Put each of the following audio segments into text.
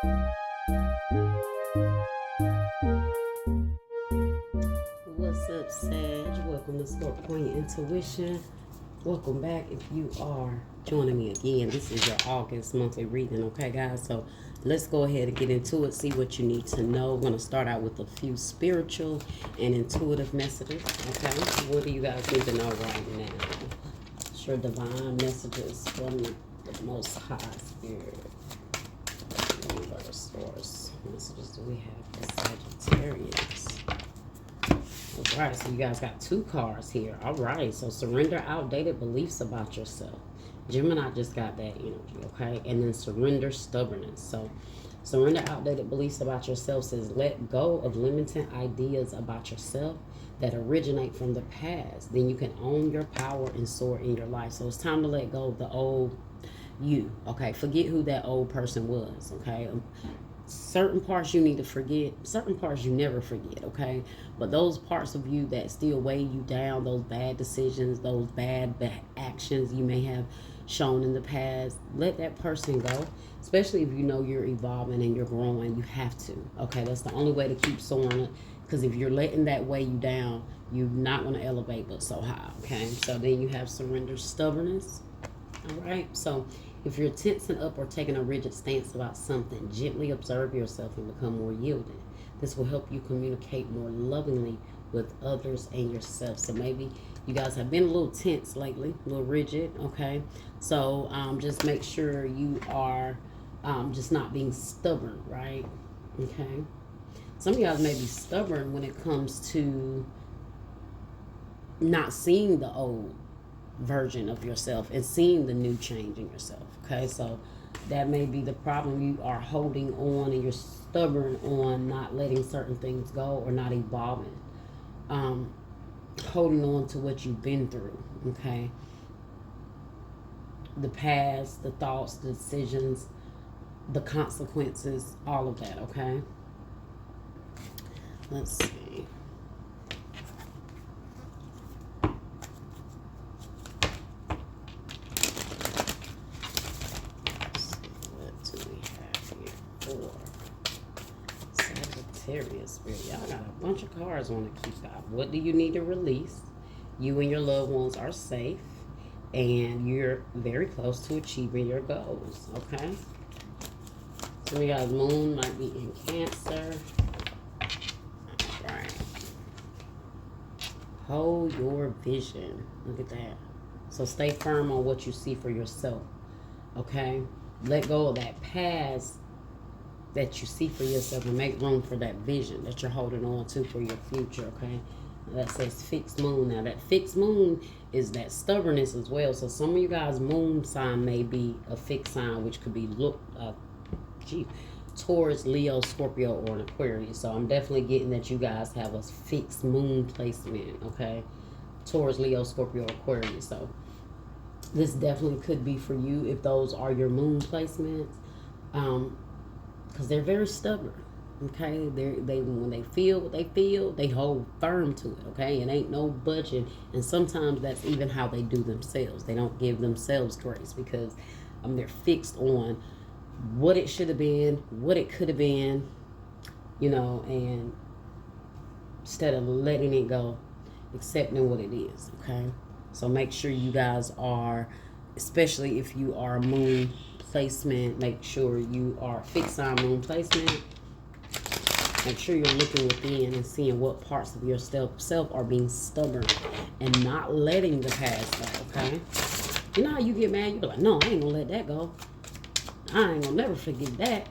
What's up, Sag? Welcome to Spark Point Intuition. Welcome back if you are joining me again. This is your August monthly reading, okay, guys? So let's go ahead and get into it, see what you need to know. We're going to start out with a few spiritual and intuitive messages, okay? What do you guys need to know right now? It's your divine messages from the Most High Spirit. Universe source. Messages do we have for Sagittarius? Alright, so you guys got two cards here. Alright, so surrender outdated beliefs about yourself. Gemini just got that energy, okay? And then surrender stubbornness. So surrender outdated beliefs about yourself says let go of limiting ideas about yourself that originate from the past. Then you can own your power and soar in your life. So it's time to let go of the old you, okay? Forget who that old person was, okay? Certain parts you need to forget, certain parts you never forget, okay? But those parts of you that still weigh you down, those bad decisions, those bad actions you may have shown in the past, let that person go. Especially if you know you're evolving and you're growing, you have to, okay? That's the only way to keep soaring, because if you're letting that weigh you down, you're not going to elevate but so high, okay? So then you have surrender stubbornness. All right, so if you're tensing up or taking a rigid stance about something, gently observe yourself and become more yielding. This will help you communicate more lovingly with others and yourself. So maybe you guys have been a little tense lately, a little rigid, okay? So just make sure you are just not being stubborn, right? Okay. Some of you guys may be stubborn when it comes to not seeing the old version of yourself and seeing the new change in yourself, okay? So that may be the problem. You are holding on and you're stubborn on not letting certain things go or not evolving, holding on to what you've been through, okay? The past, the thoughts, the decisions, the consequences, all of that, okay? Let's see. Sagittarius Spirit. Y'all got a bunch of cards on the key fob. What do you need to release? You and your loved ones are safe, and you're very close to achieving your goals, okay? Some of you guys' moon might be in Cancer. All right. Hold your vision. Look at that. So stay firm on what you see for yourself, okay? Let go of that past that you see for yourself and make room for that vision that you're holding on to for your future, okay? That says fixed moon. Now, that fixed moon is that stubbornness as well. So some of you guys' moon sign may be a fixed sign, which could be Taurus, Leo, Scorpio, or an Aquarius. So I'm definitely getting that you guys have a fixed moon placement, okay? Taurus, Leo, Scorpio, Aquarius. So this definitely could be for you if those are your moon placements. Because they're very stubborn, okay? They when they feel what they feel, they hold firm to it, okay? It ain't no budging, and sometimes that's even how they do themselves. They don't give themselves grace because they're fixed on what it should have been, what it could have been, you know, and instead of letting it go, accepting what it is, okay? So make sure you guys are, especially if you are a moon placement, make sure you are fixed on moon placement. Make sure you're looking within and seeing what parts of yourself are being stubborn and not letting the past go, okay? You know how you get mad, you be like, no, I ain't gonna let that go. I ain't gonna never forget that.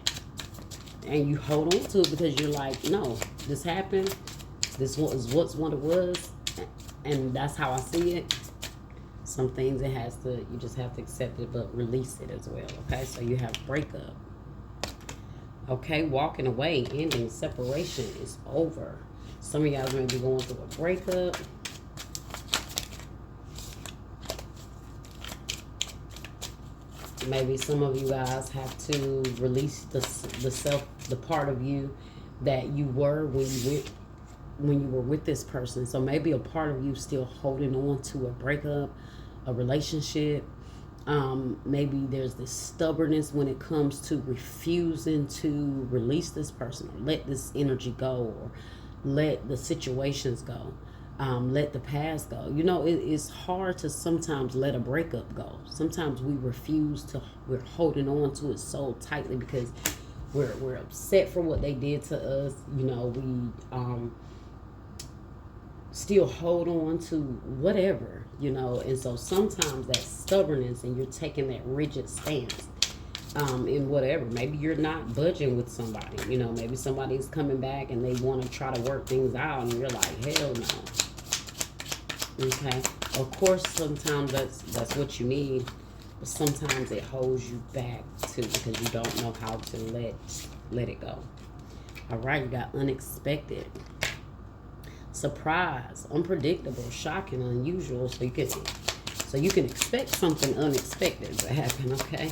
And you hold on to it because you're like, no, this happened. This was what it was. And that's how I see it. Some things you just have to accept it, but release it as well, okay? So you have breakup. Okay, walking away, ending, separation is over. Some of y'all may be going through a breakup. Maybe some of you guys have to release the part of you that you were when you were with this person. So maybe a part of you still holding on to a breakup, a relationship, Maybe there's this stubbornness when it comes to refusing to release this person or let this energy go or let the situations go. Let the past go. You know, it's hard to sometimes let a breakup go. Sometimes we refuse to, we're holding on to it so tightly because we're upset for what they did to us. You know, we still hold on to whatever, you know, and so sometimes that stubbornness and you're taking that rigid stance in whatever. Maybe you're not budging with somebody, you know, maybe somebody's coming back and they want to try to work things out and you're like, hell no. Okay, of course sometimes that's what you need, but sometimes it holds you back too because you don't know how to let it go. All right, you got unexpected, surprise, unpredictable, shocking, unusual. So you can expect something unexpected to happen. Okay,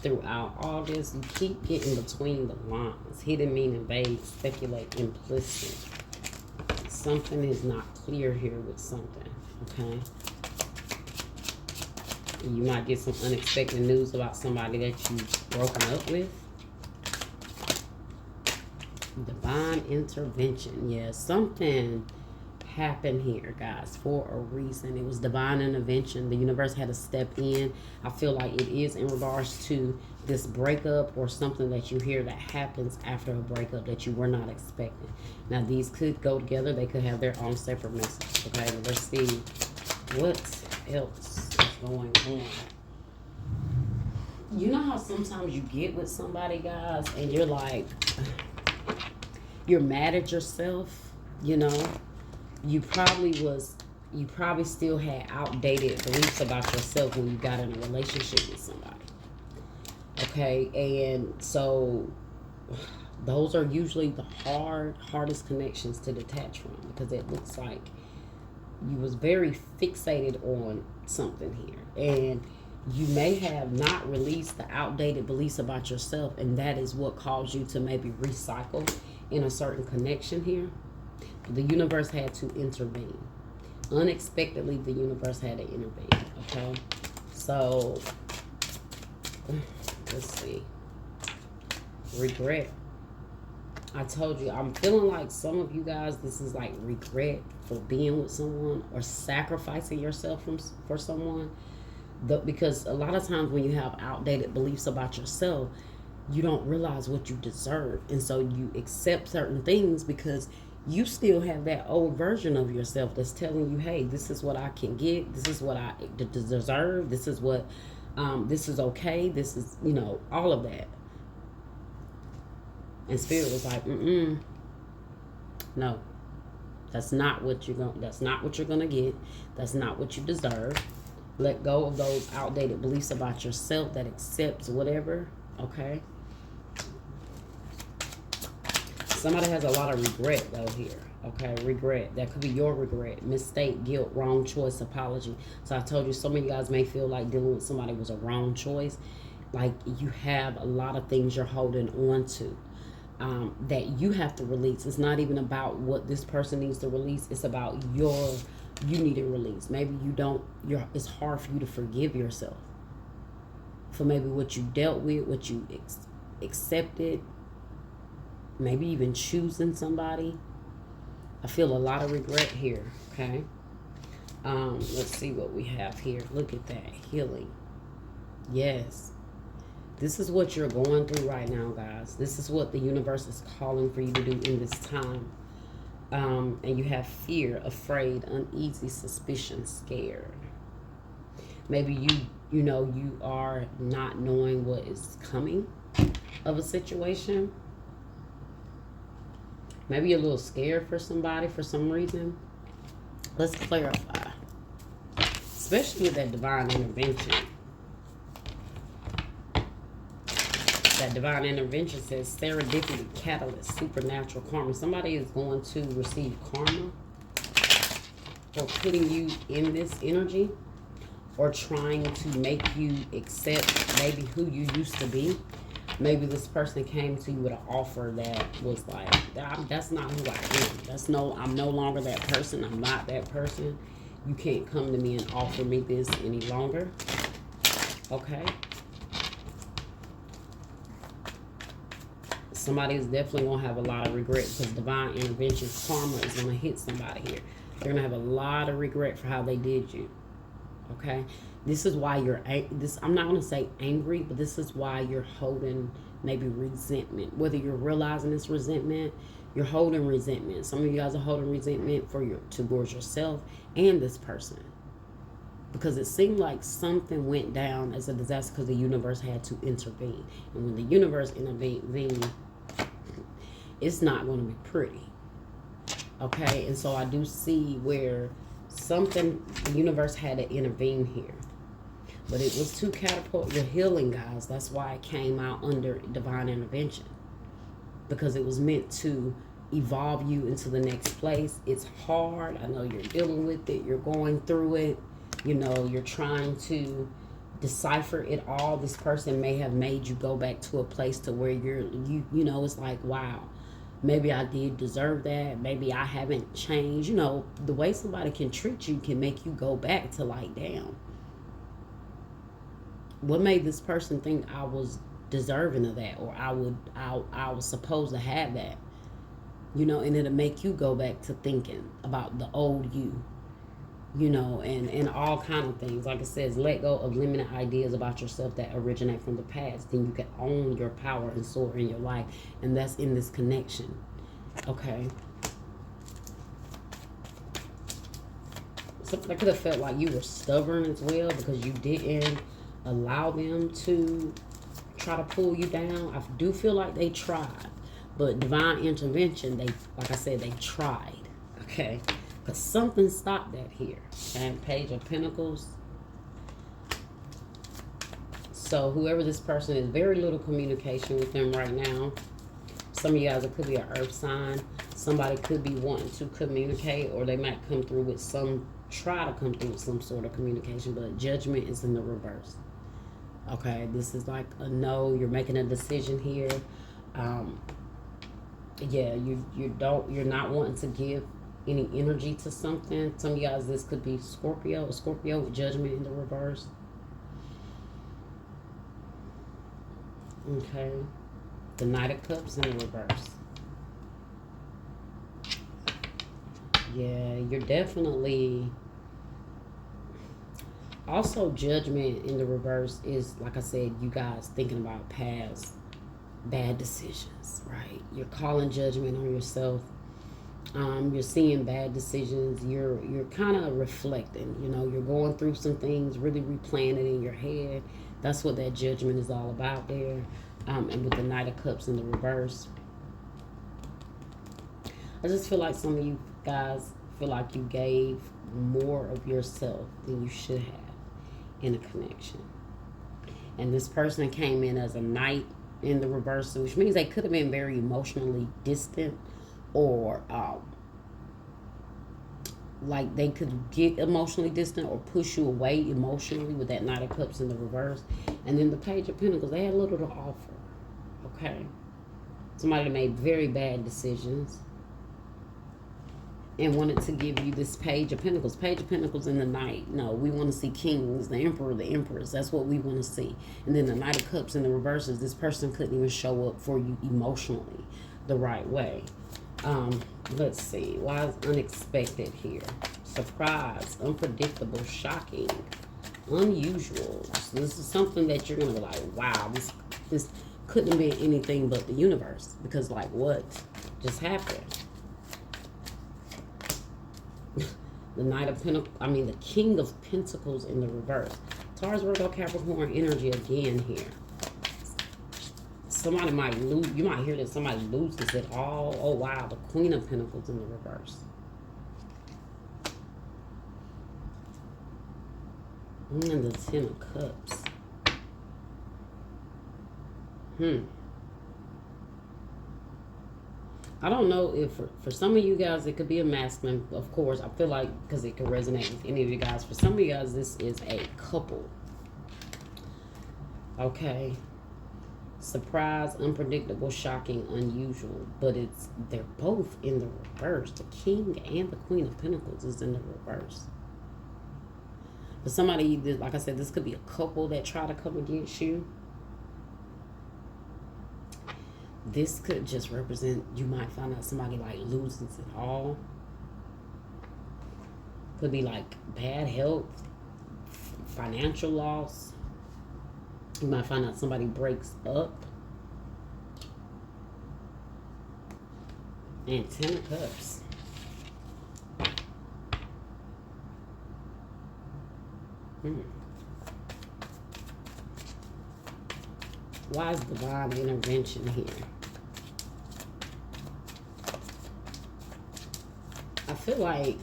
throughout August, you keep getting between the lines, hidden meaning, vague, speculate, implicit. Something is not clear here with something. Okay, you might get some unexpected news about somebody that you've broken up with. Divine intervention. Yeah, something happened here, guys, for a reason. It was divine intervention. The universe had to step in. I feel like it is in regards to this breakup or something that you hear that happens after a breakup that you were not expecting. Now, these could go together. They could have their own separate messages. Okay, well, let's see what else is going on. You know how sometimes you get with somebody, guys, and you're like, you're mad at yourself, you know? You probably still had outdated beliefs about yourself when you got in a relationship with somebody. Okay, and so those are usually the hardest connections to detach from because it looks like you was very fixated on something here. And you may have not released the outdated beliefs about yourself, and that is what caused you to maybe recycle in a certain connection here. The universe had to intervene. Unexpectedly, the universe had to intervene. Okay, so let's see. Regret. I told you, I'm feeling like some of you guys, this is like regret for being with someone or sacrificing yourself for someone. Because a lot of times when you have outdated beliefs about yourself, you don't realize what you deserve. And so you accept certain things because you still have that old version of yourself that's telling you, hey, this is what I can get. This is what I deserve. This is what, this is okay. This is, you know, all of that. And Spirit was like, no, that's not what you're going to get. That's not what you deserve. Let go of those outdated beliefs about yourself that accepts whatever. Okay. Somebody has a lot of regret though here. Okay, regret. That could be your regret, mistake, guilt, wrong choice, apology. So I told you, some of you guys may feel like dealing with somebody was a wrong choice. Like you have a lot of things you're holding on to that you have to release. It's not even about what this person needs to release. It's about you need to release. Maybe you don't. It's hard for you to forgive yourself for maybe what you dealt with, what you accepted. Maybe even choosing somebody. I feel a lot of regret here, okay? Let's see what we have here. Look at that. Healing. Yes. This is what you're going through right now, guys. This is what the universe is calling for you to do in this time. And you have fear, afraid, uneasy, suspicion, scared. Maybe you are not knowing what is coming of a situation. Maybe you're a little scared for somebody for some reason. Let's clarify. Especially with that divine intervention. That divine intervention says serendipity, catalyst, supernatural karma. Somebody is going to receive karma for putting you in this energy or trying to make you accept maybe who you used to be. Maybe this person came to you with an offer that was like, that's not who I am. I'm no longer that person. I'm not that person. You can't come to me and offer me this any longer. Okay? Somebody is definitely going to have a lot of regret because divine intervention, karma is going to hit somebody here. They're going to have a lot of regret for how they did you. Okay? This is why you're, I'm not going to say angry, but this is why you're holding maybe resentment. Whether you're realizing this resentment, you're holding resentment. Some of you guys are holding resentment towards yourself and this person. Because it seemed like something went down as a disaster because the universe had to intervene. And when the universe intervenes, it's not going to be pretty. Okay? And so I do see where the universe had to intervene here. But it was to catapult your healing, guys. That's why it came out under divine intervention. Because it was meant to evolve you into the next place. It's hard. I know you're dealing with it. You're going through it. You know, you're trying to decipher it all. This person may have made you go back to a place to where you know, it's like, wow, maybe I did deserve that. Maybe I haven't changed. You know, the way somebody can treat you can make you go back to like, damn, what made this person think I was deserving of that, or I was supposed to have that, you know, and it'll make you go back to thinking about the old you know, and all kind of things. Like it says, let go of limited ideas about yourself that originate from the past. Then you can own your power and soar in your life, and that's in this connection. Okay. Something could have felt like you were stubborn as well because you didn't allow them to try to pull you down. I do feel like they tried, but divine intervention, like I said, they tried. Okay. Because something stopped that here. And Page of Pentacles. So whoever this person is, very little communication with them right now. Some of you guys, it could be an earth sign. Somebody could be wanting to communicate, or they might come through with try to come through with some sort of communication, but judgment is in the reverse. Okay, this is like a no. You're making a decision here. Yeah, you're not wanting to give any energy to something. Some of you guys, this could be Scorpio, a Scorpio with judgment in the reverse. Okay. The Knight of Cups in the reverse. Yeah, you're definitely... Also, judgment in the reverse is, like I said, you guys thinking about past bad decisions, right? You're calling judgment on yourself. You're seeing bad decisions. You're kind of reflecting. You know, you're going through some things, really replaying it in your head. That's what that judgment is all about there. And with the Knight of Cups in the reverse, I just feel like some of you guys feel like you gave more of yourself than you should have in a connection. And this person came in as a Knight in the reverse, which means they could have been very emotionally distant, or like they could get emotionally distant or push you away emotionally with that Knight of Cups in the reverse. And then the Page of Pentacles, they had little to offer. Okay, somebody made very bad decisions and wanted to give you this Page of Pentacles. Page of Pentacles in the Knight. No, we want to see kings, the Emperor, the Empress. That's what we want to see. And then the Knight of Cups in the reverse is this person couldn't even show up for you emotionally the right way. Let's see. Why is unexpected here? Surprise, unpredictable, shocking, unusual. So this is something that you're gonna be like, wow, this couldn't have been anything but the universe, because like what just happened? The Knight of Pentacles, I mean the King of Pentacles in the reverse. Taurus, Virgo, Capricorn energy again here. Somebody might lose, you might hear that somebody loses it all. Oh wow, the Queen of Pentacles in the reverse. And the Ten of Cups. I don't know if for some of you guys it could be a masculine, of course. I feel like because it could resonate with any of you guys. For some of you guys, this is a couple. Okay. Surprise, unpredictable, shocking, unusual. But they're both in the reverse. The King and the Queen of Pentacles is in the reverse. But somebody, like I said, this could be a couple that try to come against you. This could just represent, you might find out somebody like loses it all. Could be like bad health, financial loss. You might find out somebody breaks up. And 10 of Cups. Why is divine intervention here? I feel like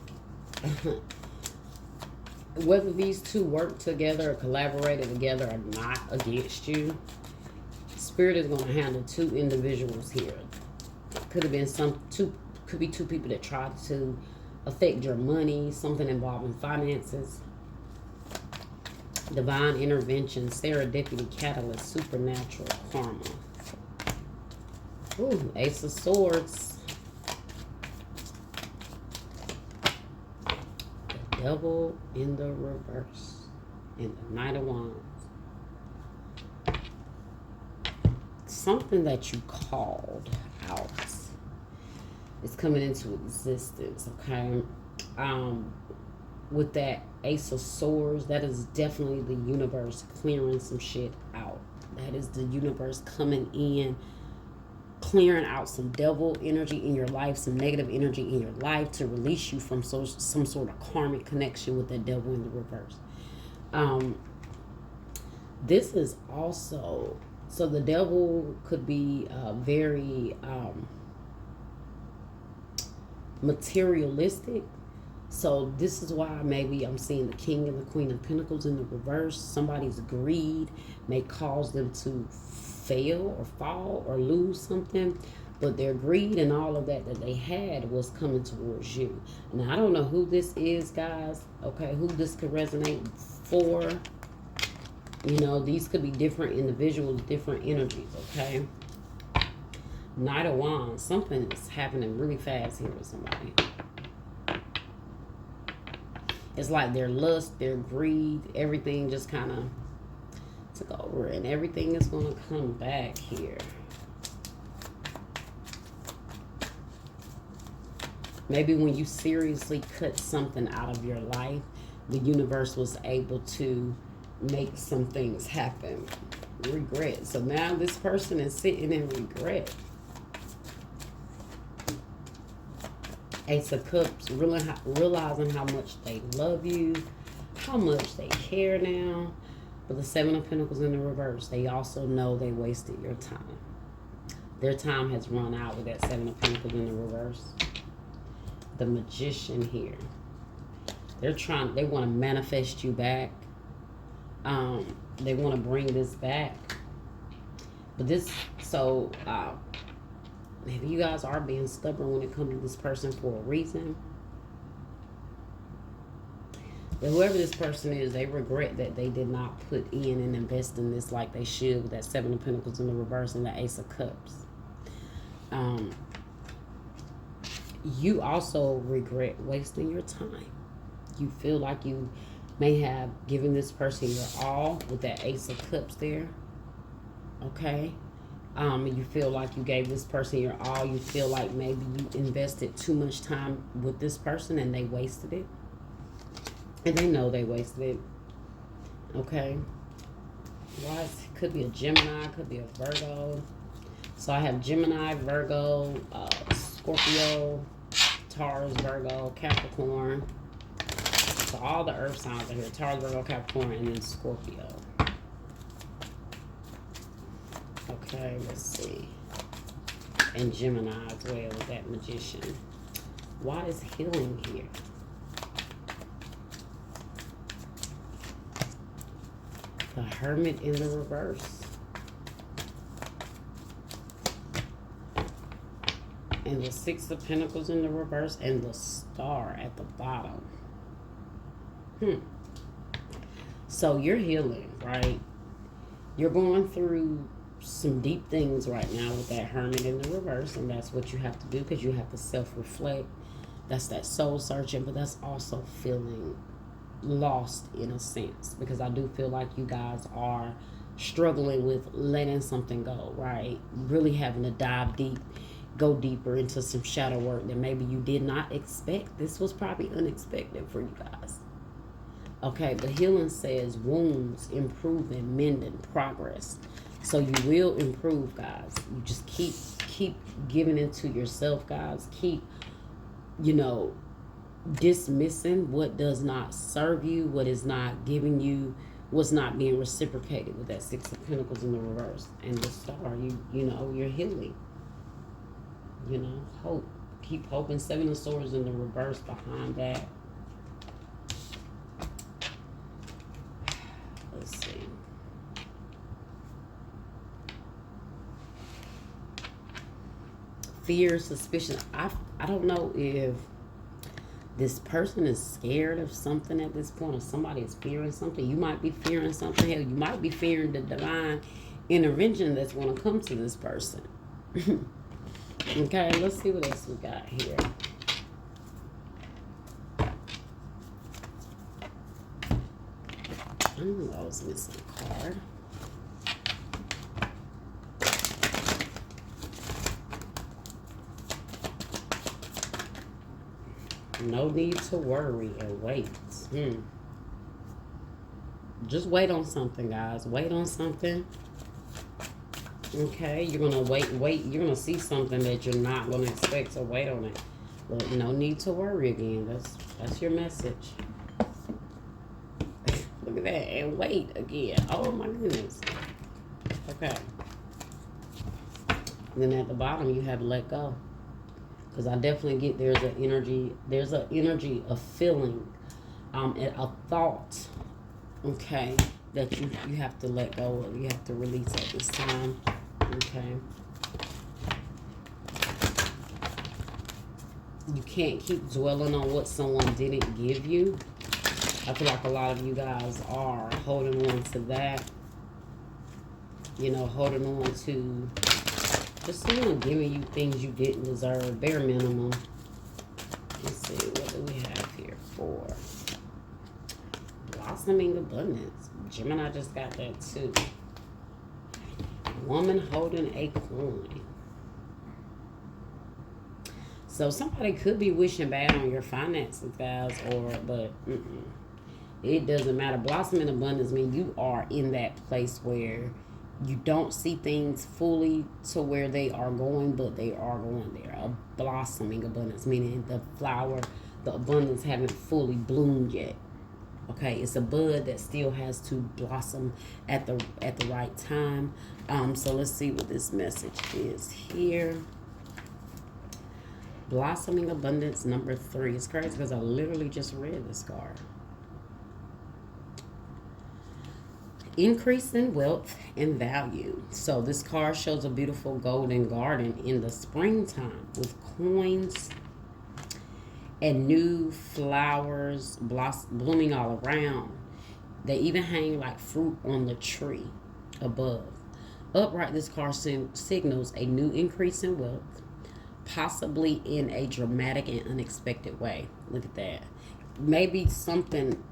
whether these two work together or collaborated together or not against you, Spirit is going to handle two individuals here. Could have been could be two people that tried to affect your money, something involving finances. Divine intervention, serendipity, catalyst, supernatural, karma. Ooh, Ace of Swords. The Devil in the reverse. And the Knight of Wands. Something that you called out is coming into existence, okay? With that Ace of Swords, that is definitely the universe clearing some shit out. That is the universe coming in, clearing out some devil energy in your life, some negative energy in your life to release you from some sort of karmic connection with that devil in the reverse. This is also, so the devil could be very materialistic. So this is why maybe I'm seeing the King and the Queen of Pentacles in the reverse. Somebody's greed may cause them to fail or fall or lose something. But their greed and all of that they had was coming towards you. Now, I don't know who this is, guys. Okay, who this could resonate for. You know, these could be different individuals, different energies, okay? Knight of Wands. Something is happening really fast here with somebody. It's like their lust, their greed, everything just kind of took over. And everything is going to come back here. Maybe when you seriously cut something out of your life, the universe was able to make some things happen. Regret. So now this person is sitting in regret. Ace of Cups, realizing how much they love you, how much they care now. But the Seven of Pentacles in the reverse, they also know they wasted your time. Their time has run out with that Seven of Pentacles in the reverse. The Magician here. They want to manifest you back. They want to bring this back. But this, so, maybe you guys are being stubborn when it comes to this person for a reason. But whoever this person is, they regret that they did not put in and invest in this like they should with that Seven of Pentacles in the reverse and the Ace of Cups. You also regret wasting your time. You feel like you may have given this person your all with that Ace of Cups there. Okay? You feel like you gave this person your all. You feel like maybe you invested too much time with this person and they wasted it. And they know they wasted it. Okay? Why? Could be a Gemini, could be a Virgo. So I have Gemini, Virgo, Scorpio, Taurus, Virgo, Capricorn. So all the earth signs are here. Taurus, Virgo, Capricorn, and then Scorpio. Okay, let's see. And Gemini as well with that Magician. Why is healing here? The Hermit in the reverse. And the Six of Pentacles in the reverse. And the Star at the bottom. So you're healing, right? You're going through some deep things right now with that Hermit in the reverse, and that's what you have to do because you have to self-reflect. That's that soul searching, but that's also feeling lost in a sense, because I do feel like you guys are struggling with letting something go, right? Really having to dive deep, go deeper into some shadow work that maybe you did not expect. This was probably unexpected for you guys. Okay, the healing says wounds, improving, mending, progress. So you will improve, guys. You just keep giving into yourself, guys. Keep, you know, dismissing what does not serve you, what is not giving you, what's not being reciprocated with that Six of Pentacles in the reverse. And the Star, you know, you're healing. You know, hope. Keep hoping. Seven of Swords in the reverse behind that. Let's see. Fear, suspicion. I don't know if this person is scared of something at this point, or somebody is fearing something. You might be fearing something. Hell, you might be fearing the divine intervention that's going to come to this person. Okay, let's see what else we got here. Oh, I was missing a card. No need to worry and wait. Just wait on something, guys. Wait on something. Okay, you're going to wait. You're going to see something that you're not going to expect, so wait on it. But no need to worry again. That's your message. Look at that. And wait again. Oh, my goodness. Okay. And then at the bottom, you have let go. Because I definitely get there's an energy of feeling, a thought, okay, that you have to let go of, you have to release at this time, okay. You can't keep dwelling on what someone didn't give you. I feel like a lot of you guys are holding on to that, you know, holding on to just someone giving you things you didn't deserve, bare minimum. Let's see, what do we have here for blossoming abundance? Gemini just got that too. Woman holding a coin. So somebody could be wishing bad on your finances, guys, but it doesn't matter. Blossoming abundance means you are in that place where you don't see things fully to where they are going, but they are going there. A blossoming abundance, meaning the flower, the abundance haven't fully bloomed yet. Okay, it's a bud that still has to blossom at the right time. So let's see what this message is here. Blossoming abundance number 3. It's crazy because I literally just read this card. Increase in wealth and value. So this card shows a beautiful golden garden in the springtime with coins and new flowers blooming all around. They even hang like fruit on the tree above. Upright, this card signals a new increase in wealth, possibly in a dramatic and unexpected way. Look at that. Maybe something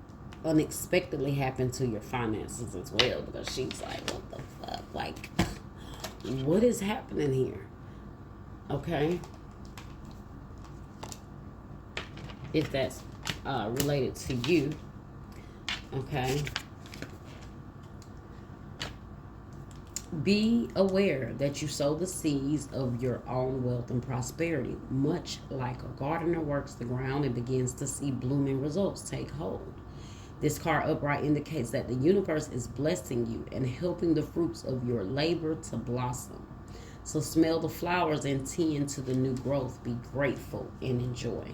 unexpectedly happened to your finances as well, because she's like, what the fuck? Like, what is happening here? Okay. If that's related to you. Okay. Be aware that you sow the seeds of your own wealth and prosperity, much like a gardener works the ground and begins to see blooming results take hold. This card upright indicates that the universe is blessing you and helping the fruits of your labor to blossom. So smell the flowers and tend to the new growth. Be grateful and enjoy.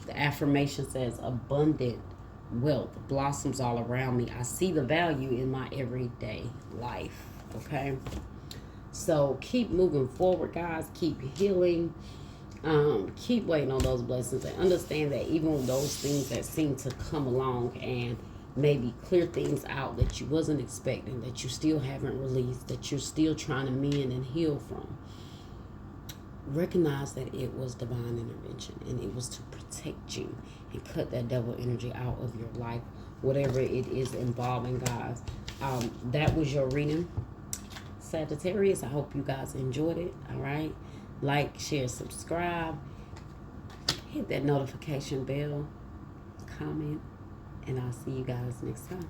The affirmation says, abundant wealth blossoms all around me. I see the value in my everyday life. Okay? So keep moving forward, guys. Keep healing. Keep waiting on those blessings, and understand that even those things that seem to come along and maybe clear things out that you wasn't expecting, that you still haven't released, that you're still trying to mend and heal from, recognize that it was divine intervention and it was to protect you and cut that devil energy out of your life, whatever it is involving, guys. That was your reading, Sagittarius. I hope you guys enjoyed it. All right, like, share, subscribe, hit that notification bell, comment, and I'll see you guys next time.